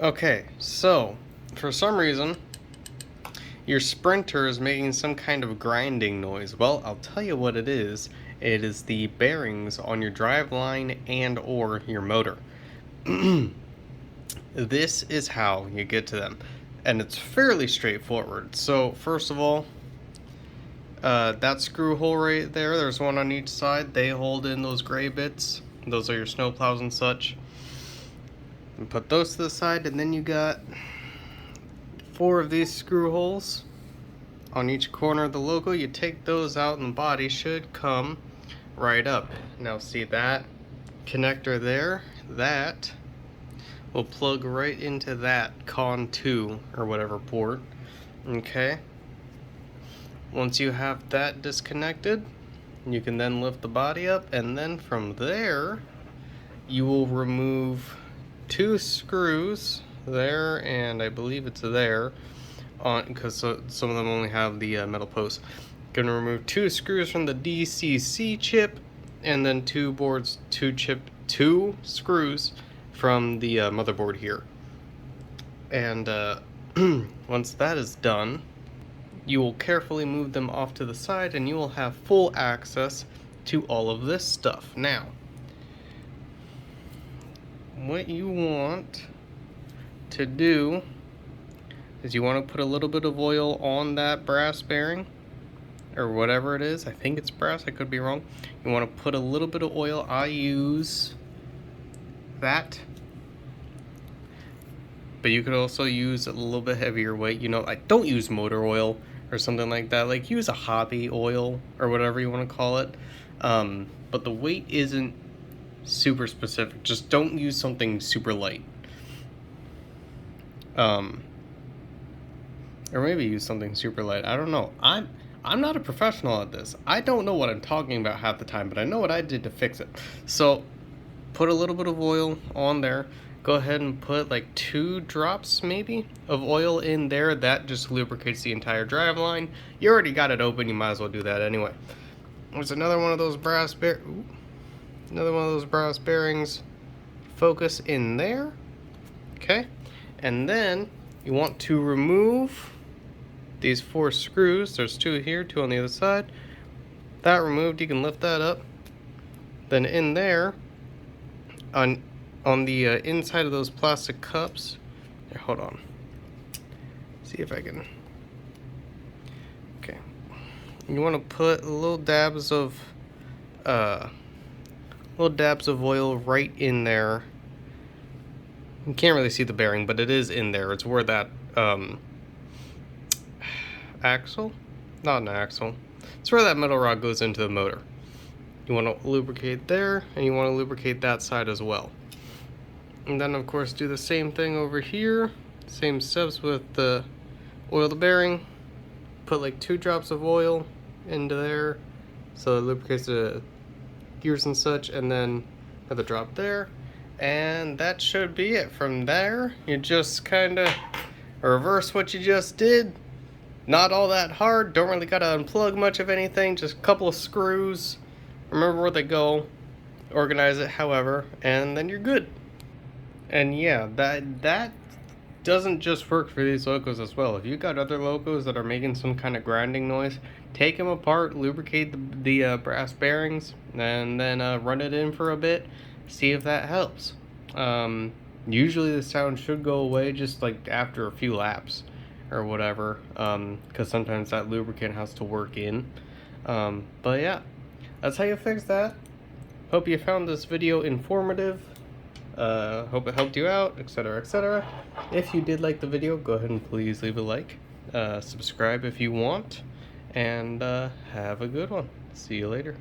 Okay, so for some reason your Sprinter is making some kind of grinding noise. Well, I'll tell you what it is. It is the bearings on your driveline and or your motor. This is how you get to them, and it's fairly straightforward. So first of all, that screw hole right there, there's one on each side. They hold in those gray bits. Those are your snow plows and such. And put those to the side, and then you got 4 of these screw holes on each corner of the logo. You take those out and the body should come right up. Now see that connector there? That will plug right into that con 2 or whatever port. Okay. Once you have that disconnected, you can then lift the body up, and then from there you will remove 2 screws there, and I believe it's there on, because some of them only have the metal posts. Gonna remove 2 screws from the DCC chip, and then 2 screws from the motherboard here. And once that is done, you will carefully move them off to the side, and you will have full access to all of this stuff. Now, what you want to do is you want to put a little bit of oil on that brass bearing, or whatever it is. I think it's brass, I could be wrong. You want to put a little bit of oil. I use that, but you could also use a little bit heavier weight. You know, I don't use motor oil or something like that. Like, use a hobby oil or whatever you want to call it. But the weight isn't super specific. Just don't use something super light. Or maybe use something super light. I don't know. I'm not a professional at this. I don't know what I'm talking about half the time, but I know what I did to fix it. So put a little bit of oil on there. Go ahead and put like 2 drops maybe of oil in there. That just lubricates the entire drive line. You already got it open, you might as well do that anyway. There's another one of those brass bearings. Focus in there. Okay. And then you want to remove these 4 screws. There's 2 here, 2 on the other side. That removed, you can lift that up. Then in there, on the inside of those plastic cups, here, hold on. See if I can. Okay. You want to put little dabs of oil right in there. You can't really see the bearing, but it is in there. It's where that axle, not an axle. It's where that metal rod goes into the motor. You want to lubricate there, and you want to lubricate that side as well. And then of course do the same thing over here. Same steps with the oil the bearing. Put like 2 drops of oil into there so it lubricates the gears and such, and then another drop there. And that should be it. From there, you just kind of reverse what you just did. Not all that hard. Don't really gotta unplug much of anything. Just a couple of screws. Remember where they go. Organize it however, and then you're good. And yeah, that doesn't just work for these locos as well. If you got other locos that are making some kind of grinding noise, take them apart, lubricate the brass bearings, and then run it in for a bit. See if that helps. Usually the sound should go away just like after a few laps or whatever, because sometimes that lubricant has to work in. But yeah, that's how you fix that. Hope you found this video informative. Hope it helped you out, etc., etc. If you did like the video, go ahead and please leave a like. Subscribe if you want, and have a good one. See you later.